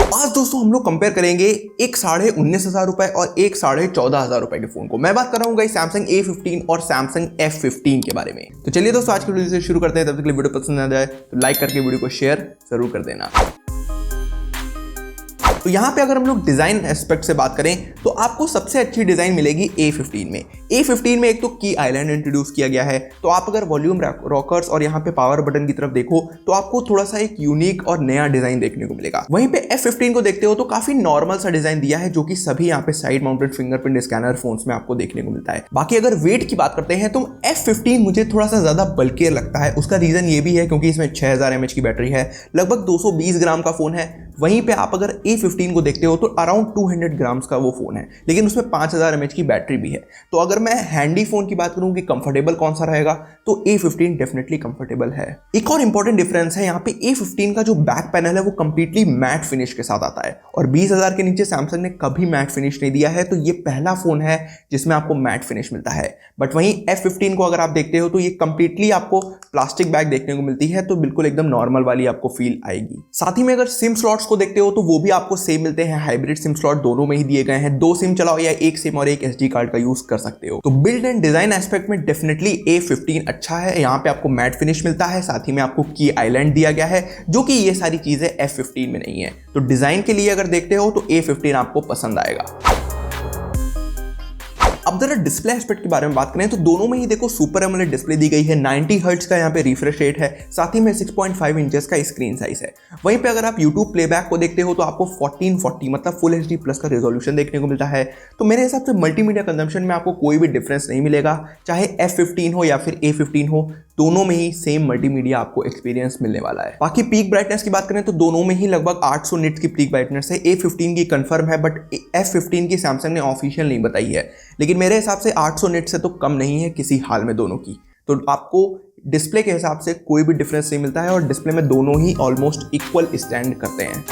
आज दोस्तों हम लोग कंपेयर करेंगे एक 19,500 रुपए और एक 14,500 रुपए के फोन को। मैं बात कर रहा हूँ गाइस सैमसंग A15 और सैमसंग F15 के बारे में। तो चलिए दोस्तों आज की वीडियो से शुरू करते हैं। तब तक के लिए वीडियो पसंद आ जाए तो लाइक करके वीडियो को शेयर जरूर कर देना। तो यहाँ पे अगर हम लोग डिजाइन एस्पेक्ट से बात करें तो आपको सबसे अच्छी डिजाइन मिलेगी A15 में। A15 में एक तो की आइलैंड इंट्रोड्यूस किया गया है, तो आप अगर वॉल्यूम रॉकर्स और यहाँ पे पावर बटन की तरफ देखो तो आपको थोड़ा सा एक यूनिक और नया डिजाइन देखने को मिलेगा। वहीं पे F15 को देखते हो तो काफी नॉर्मल सा डिजाइन दिया है, जो कि सभी यहाँ पे side mounted fingerprint scanner phones में आपको देखने को मिलता है। बाकी अगर वेट की बात करते हैं तो F15 मुझे थोड़ा सा ज्यादा बल्कियर लगता है। उसका रीजन ये भी है क्योंकि इसमें 6000 mAh की बैटरी है, लगभग 220 ग्राम का फोन है। वहीं पे आप अगर A15 को देखते हो तो अराउंड 200 ग्राम्स का वो फोन है, लेकिन उसमें 5000 mAh की बैटरी भी है। तो अगर मैं हैंडी फोन की बात करूं कि कंफर्टेबल कौन सा रहेगा तो A15 डेफिनेटली कंफर्टेबल है। एक और इंपॉर्टेंट डिफरेंस है, यहाँ पे A15 का जो बैक पैनल है वो कंप्लीटली मैट फिनिश के साथ आता है और 20,000 के नीचे सैमसंग ने कभी मैट फिनिश नहीं दिया है, तो ये पहला फोन है जिसमें आपको मैट फिनिश मिलता है। बट वहीं F15 को अगर आप देखते हो तो ये कंप्लीटली आपको प्लास्टिक बैग देखने को मिलती है, तो बिल्कुल एकदम नॉर्मल वाली आपको फील आएगी। साथ ही में अगर सिम स्लॉट्स को देखते हो तो वो भी आपको सेम मिलते हैं, हाइब्रिड सिम स्लॉट दोनों में ही दिए गए हैं। 2 सिम चलाओ या एक सिम और एक SD कार्ड का यूज कर सकते हो। तो बिल्ड एंड डिजाइन एस्पेक्ट में डेफिनेटली A15 अच्छा है। यहाँ पे आपको मैट फिनिश मिलता है, साथ ही में आपको की आइलैंड दिया गया है, जो कि ये सारी चीजें F15 में नहीं है। तो डिजाइन के लिए अगर देखते हो तो A15 आपको पसंद आएगा। अब जरा डिस्प्ले एस्पेक्ट के बारे में बात करें तो दोनों में ही देखो सुपर एमोलेड डिस्प्ले दी गई है, 90 हर्ट्ज का यहाँ पे रिफ्रेश रेट है, साथ ही में 6.5 इंचेस का स्क्रीन साइज है। वहीं पे अगर आप YouTube प्लेबैक को देखते हो तो आपको 1440 मतलब फुल HD प्लस का रेजोल्यूशन देखने को मिलता है। तो मेरे हिसाब से मल्टीमीडिया कंजम्पशन में आपको कोई भी डिफरेंस नहीं मिलेगा, चाहे F15 हो या फिर A15 हो, दोनों में ही सेम मल्टीमीडिया आपको एक्सपीरियंस मिलने वाला है। बाकी पीक ब्राइटनेस की बात करें तो दोनों में ही लगभग 800 निट्स की पीक ब्राइटनेस है। A15 की कंफर्म है बट F15 की सैमसंग ने ऑफिशियल नहीं बताई है, लेकिन मेरे हिसाब से 800 निट्स से तो कम नहीं है किसी हाल में दोनों की। तो आपको डिस्प्ले के हिसाब से कोई भी डिफरेंस नहीं मिलता है और डिस्प्ले में दोनों ही ऑलमोस्ट इक्वल स्टैंड करते हैं।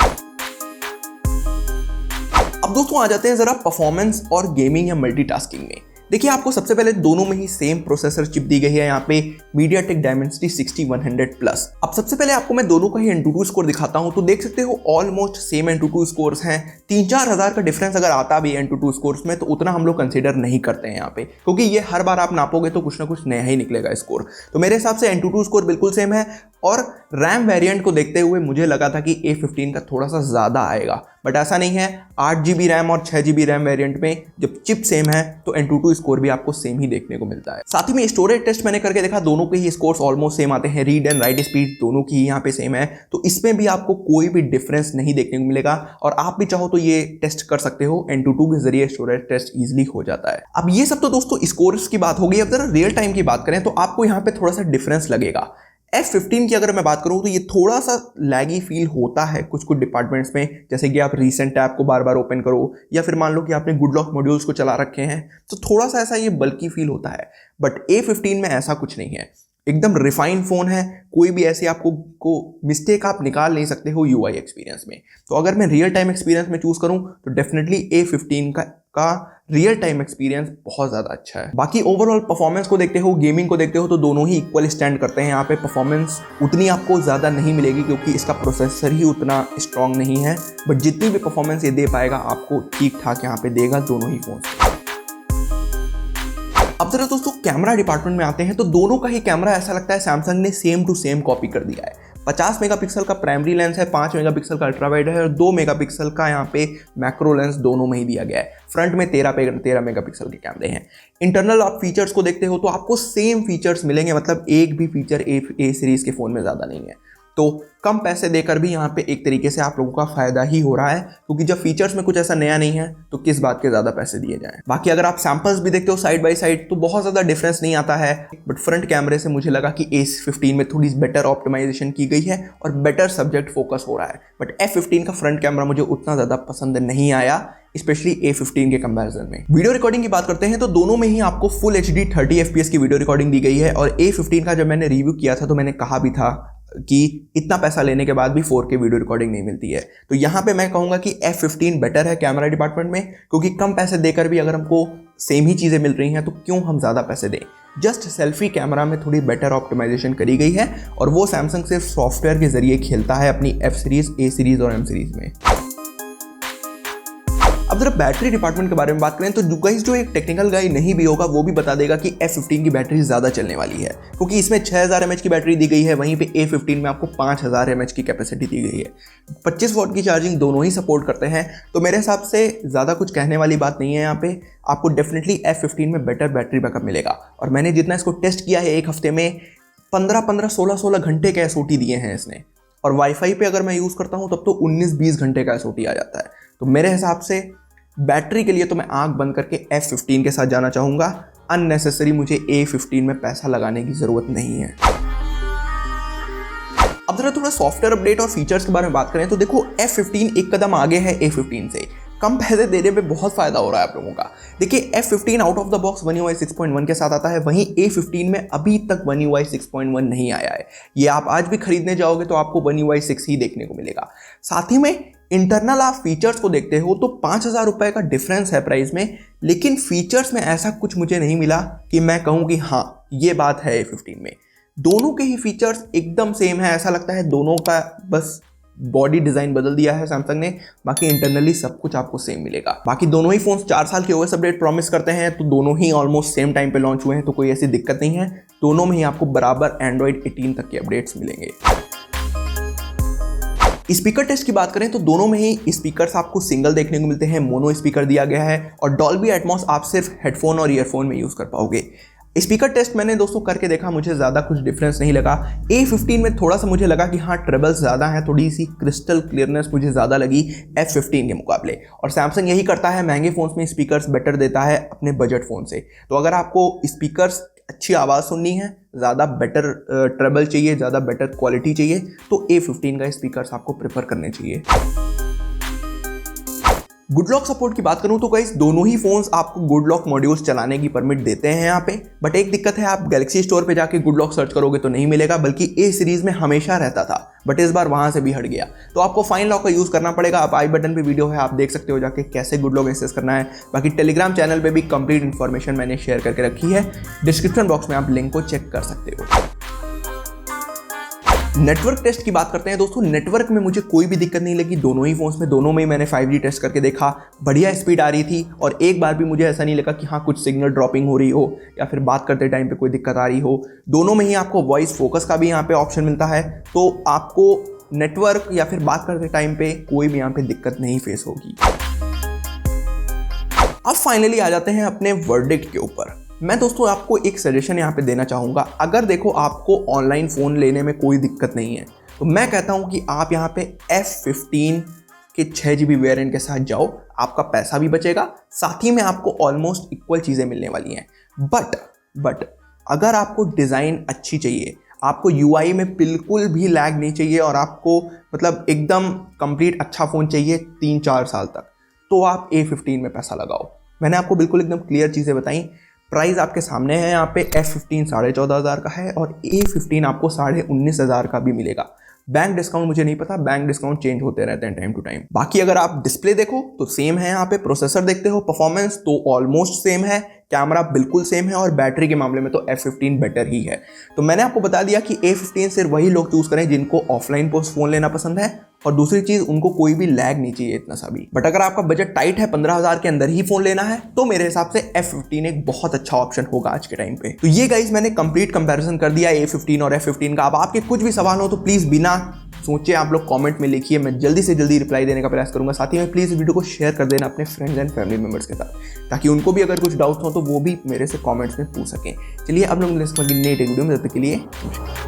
अब दोस्तों आ जाते हैं जरा परफॉर्मेंस और गेमिंग या मल्टीटास्किंग में। देखिए आपको सबसे पहले दोनों में ही सेम प्रोसेसर चिप दी गई है, यहाँ पे MediaTek Dimensity 6100 प्लस। अब सबसे पहले आपको मैं दोनों का ही Antutu स्कोर दिखाता हूँ, तो देख सकते हो ऑलमोस्ट सेम Antutu स्कोर्स हैं। 3-4 हज़ार का डिफरेंस अगर आता भी है Antutu स्कोर्स में तो उतना हम लोग कंसीडर नहीं करते हैं यहाँ पे, क्योंकि ये हर बार आप नापोगे तो कुछ ना कुछ नया ही निकलेगा स्कोर। तो मेरे हिसाब से Antutu स्कोर बिल्कुल सेम है। और रैम वेरिएंट को देखते हुए मुझे लगा था कि A15 का थोड़ा सा ज़्यादा आएगा, बट ऐसा नहीं है। 8GB रैम और 6GB रैम वेरिएंट में जब चिप सेम है तो Antutu स्कोर भी आपको सेम ही देखने को मिलता है। साथ ही में स्टोरेज टेस्ट मैंने करके देखा, दोनों के ही स्कोर्स ऑलमोस्ट सेम आते हैं। रीड एंड राइट स्पीड दोनों की यहाँ पे सेम है, तो इसमें भी आपको कोई भी डिफरेंस नहीं देखने को मिलेगा। और आप भी चाहो तो ये टेस्ट कर सकते हो, Antutu के जरिए स्टोरेज टेस्ट ईजिली हो जाता है। अब ये सब तो दोस्तों स्कोर्स की बात हो गई। अब जरा रियल टाइम की बात करें तो आपको यहाँ पे थोड़ा सा डिफरेंस लगेगा। F15 की अगर मैं बात करूं तो ये थोड़ा सा लैगी फील होता है कुछ डिपार्टमेंट्स में, जैसे कि आप रीसेंट टैब को बार बार ओपन करो या फिर मान लो कि आपने गुड लॉक मॉड्यूल्स को चला रखे हैं तो थोड़ा सा ऐसा ये बल्कि फील होता है। बट A15 में ऐसा कुछ नहीं है, एकदम रिफाइंड फोन है, कोई भी ऐसे आपको मिस्टेक आप निकाल नहीं सकते हो UI एक्सपीरियंस में। तो अगर मैं रियल टाइम एक्सपीरियंस में चूज करूं तो डेफिनेटली A15 का रियल टाइम एक्सपीरियंस बहुत ज़्यादा अच्छा है। बाकी ओवरऑल परफॉर्मेंस को देखते हो, गेमिंग को देखते हो तो दोनों ही इक्वल स्टैंड करते हैं। यहाँ पे परफॉर्मेंस उतनी आपको ज़्यादा नहीं मिलेगी क्योंकि इसका प्रोसेसर ही उतना स्ट्रॉन्ग नहीं है, बट जितनी भी परफॉर्मेंस ये दे पाएगा आपको ठीक ठाक यहाँ पे देगा दोनों ही फोन। अब जरा दोस्तों कैमरा डिपार्टमेंट में आते हैं तो दोनों का ही कैमरा ऐसा लगता है सैमसंग ने सेम टू सेम कॉपी कर दिया है। 50 मेगापिक्सल का प्राइमरी लेंस है, 5 मेगापिक्सल का अल्ट्रा वाइड है और 2 मेगापिक्सल का यहाँ पे मैक्रो लेंस दोनों में ही दिया गया है। फ्रंट में 13 मेगापिक्सल के कैमरे हैं। इंटरनल आप फीचर्स को देखते हो तो आपको सेम फीचर्स मिलेंगे, मतलब एक भी फीचर A सीरीज के फोन में ज़्यादा नहीं है। तो कम पैसे देकर भी यहाँ पे एक तरीके से आप लोगों का फायदा ही हो रहा है, क्योंकि जब फीचर्स में कुछ ऐसा नया नहीं है तो किस बात के ज़्यादा पैसे दिए जाएं। बाकी अगर आप सैंपल्स भी देखते हो साइड बाय साइड तो बहुत ज़्यादा डिफरेंस नहीं आता है, बट फ्रंट कैमरे से मुझे लगा कि A15 में थोड़ी बेटर ऑप्टिमाइजेशन की गई है और बेटर सब्जेक्ट फोकस हो रहा है। बट F15 का फ्रंट कैमरा मुझे उतना ज़्यादा पसंद नहीं आया, स्पेशली A15 के कंपैरिजन में। वीडियो रिकॉर्डिंग की बात करते हैं तो दोनों में ही आपको फुल HD 30 FPS की वीडियो रिकॉर्डिंग दी गई है। और A15 का जब मैंने रिव्यू किया था तो मैंने कहा भी था कि इतना पैसा लेने के बाद भी 4K वीडियो रिकॉर्डिंग नहीं मिलती है। तो यहाँ पे मैं कहूँगा कि F15 बेटर है कैमरा डिपार्टमेंट में, क्योंकि कम पैसे देकर भी अगर हमको सेम ही चीज़ें मिल रही हैं तो क्यों हम ज़्यादा पैसे दें। जस्ट सेल्फी कैमरा में थोड़ी बेटर ऑप्टिमाइजेशन करी गई है और वो सैमसंग सिर्फ सॉफ्टवेयर के जरिए खेलता है अपनी F सीरीज, A सीरीज और M सीरीज में। अब जरा बैटरी डिपार्टमेंट के बारे में बात करें तो जो एक टेक्निकल गाय नहीं भी होगा वो भी बता देगा कि F15 की बैटरी ज़्यादा चलने वाली है, क्योंकि इसमें 6000 mAh की बैटरी दी गई है, वहीं पे A15 में आपको 5000 mAh की कैपेसिटी दी गई है। 25 वॉट की चार्जिंग दोनों ही सपोर्ट करते हैं, तो मेरे हिसाब से ज़्यादा कुछ कहने वाली बात नहीं है यहाँ पे। आपको डेफिनेटली F15 में बेटर बैटरी बैकअप मिलेगा। और मैंने जितना इसको टेस्ट किया है, एक हफ्ते में 15-15, 16-16 घंटे का SOT दिए हैं इसने, और वाईफाई पे अगर मैं यूज़ करता हूँ तब तो 19-20 घंटे का SOT आ जाता है। तो मेरे हिसाब से बैटरी के लिए तो मैं आंख बंद करके F15 के साथ जाना चाहूँगा। अननेसेसरी मुझे A15 में पैसा लगाने की ज़रूरत नहीं है। अब जरा थोड़ा सॉफ्टवेयर अपडेट और फीचर्स के बारे में बात करें तो देखो, F15 एक कदम आगे है A15 से। कम पैसे देने में बहुत फ़ायदा हो रहा है आप लोगों का। देखिए, F15 out of the box One UI 6.1 के साथ आता है, वहीं A15 में अभी तक One UI 6.1 नहीं आया है। ये आप आज भी खरीदने जाओगे तो आपको One UI 6 ही देखने को मिलेगा। साथ ही में इंटरनल आप फीचर्स को देखते हो तो 5000 रुपये का डिफरेंस है प्राइस में, लेकिन फीचर्स में ऐसा कुछ मुझे नहीं मिला कि मैं कहूँ कि हाँ ये बात है A15 में। दोनों के ही फीचर्स एकदम सेम है, ऐसा लगता है दोनों का बस बॉडी डिज़ाइन बदल दिया है सैमसंग ने, बाकी इंटरनली सब कुछ आपको सेम मिलेगा। बाकी दोनों ही फोन्स 4 साल के OS अपडेट प्रॉमिस करते हैं, तो दोनों ही ऑलमोस्ट सेम टाइम पे लॉन्च हुए हैं, तो कोई ऐसी दिक्कत नहीं है। दोनों में ही आपको बराबर Android 18 तक के अपडेट्स मिलेंगे। स्पीकर टेस्ट की बात करें तो दोनों में ही स्पीकर्स आपको सिंगल देखने को मिलते हैं, मोनो स्पीकर दिया गया है, और डॉल्बी एटमॉस आप सिर्फ हेडफोन और ईयरफोन में यूज़ कर पाओगे। स्पीकर टेस्ट मैंने दोस्तों करके देखा, मुझे ज़्यादा कुछ डिफरेंस नहीं लगा। A15 में थोड़ा सा मुझे लगा कि हाँ ट्रेबल्स ज़्यादा है, थोड़ी सी क्रिस्टल क्लियरनेस मुझे ज़्यादा लगी F15 के मुकाबले। और सैमसंग यही करता है, महंगे फ़ोन्स में स्पीकर्स बेटर देता है अपने बजट फ़ोन से। तो अगर आपको स्पीकर्स अच्छी आवाज़ सुननी है, ज़्यादा बेटर ट्रेबल चाहिए, ज़्यादा बेटर क्वालिटी चाहिए, तो A15 का स्पीकर्स आपको प्रेफर करने चाहिए। गुड लॉक सपोर्ट की बात करूं तो गाइस, दोनों ही फोन्स आपको गुड लॉक मॉड्यूल्स चलाने की परमिट देते हैं यहाँ पे, बट एक दिक्कत है, आप गैलेक्सी स्टोर पे जाके गुड लॉक सर्च करोगे तो नहीं मिलेगा, बल्कि A सीरीज में हमेशा रहता था, बट इस बार वहां से भी हट गया। तो आपको फाइन लॉक का यूज़ करना पड़ेगा। आप आई बटन पे वीडियो है, आप देख सकते हो जाके कैसे गुड लॉक एक्सेस करना है। बाकी टेलीग्राम चैनल पे भी कंप्लीट इन्फॉर्मेशन मैंने शेयर करके रखी है, डिस्क्रिप्शन बॉक्स में आप लिंक को चेक कर सकते हो। नेटवर्क टेस्ट की बात करते हैं दोस्तों, नेटवर्क में मुझे कोई भी दिक्कत नहीं लगी। दोनों ही फोन्स में, दोनों में मैंने 5G टेस्ट करके देखा, बढ़िया स्पीड आ रही थी, और एक बार भी मुझे ऐसा नहीं लगा कि हाँ कुछ सिग्नल ड्रॉपिंग हो रही हो या फिर बात करते टाइम पे कोई दिक्कत आ रही हो। दोनों में ही आपको वॉइस फोकस का भी यहाँ पे ऑप्शन मिलता है, तो आपको नेटवर्क या फिर बात करते टाइम पे कोई भी यहाँ पे दिक्कत नहीं फेस होगी। अब फाइनली आ जाते हैं अपने वर्डिक्ट के ऊपर। मैं दोस्तों आपको एक सजेशन यहाँ पे देना चाहूँगा। अगर देखो आपको ऑनलाइन फ़ोन लेने में कोई दिक्कत नहीं है, तो मैं कहता हूँ कि आप यहाँ पे F15 के 6GB वेरिएंट के साथ जाओ, आपका पैसा भी बचेगा, साथ ही में आपको ऑलमोस्ट इक्वल चीज़ें मिलने वाली हैं। बट अगर आपको डिज़ाइन अच्छी चाहिए, आपको UI में बिल्कुल भी लैग नहीं चाहिए, और आपको मतलब एकदम कंप्लीट अच्छा फ़ोन चाहिए 3-4 साल तक, तो आप A15 में पैसा लगाओ। मैंने आपको बिल्कुल एकदम क्लियर चीज़ें बताई। प्राइस आपके सामने है, यहाँ पे F15 14,500 का है, और A15 आपको 19,500 का भी मिलेगा। बैंक डिस्काउंट मुझे नहीं पता, बैंक डिस्काउंट चेंज होते रहते हैं टाइम टू टाइम। बाकी अगर आप डिस्प्ले देखो तो सेम है यहाँ पे, प्रोसेसर देखते हो, परफॉर्मेंस तो ऑलमोस्ट सेम है, कैमरा बिल्कुल सेम है, और बैटरी के मामले में तो F15 बेटर ही है। तो मैंने आपको बता दिया कि A15 सिर्फ वही लोग चूज करें जिनको ऑफलाइन पोस्ट फोन लेना पसंद है, और दूसरी चीज उनको कोई भी लैग नहीं चाहिए इतना सा भी। बट अगर आपका बजट टाइट है, 15,000 के अंदर ही फोन लेना है, तो मेरे हिसाब से F15 एक बहुत अच्छा ऑप्शन होगा आज के टाइम पे। तो ये गाइज मैंने कंप्लीट कंपैरिजन कर दिया A15 और F15 का। अब आपके कुछ भी सवाल हो तो प्लीज बिना सोचे आप लोग कमेंट में लिखिए, मैं जल्दी से जल्दी रिप्लाई देने का प्रयास करूंगा। साथ ही में प्लीज वीडियो को शेयर कर देना अपने फ्रेंड्स एंड फैमिली मेंबर्स के साथ, ताकि उनको भी अगर कुछ डाउट्स हो तो वो भी मेरे से कमेंट्स में पूछ सकें। चलिए अब लोग नेक्स्ट वीडियो में, जब तक के लिए नमस्कार।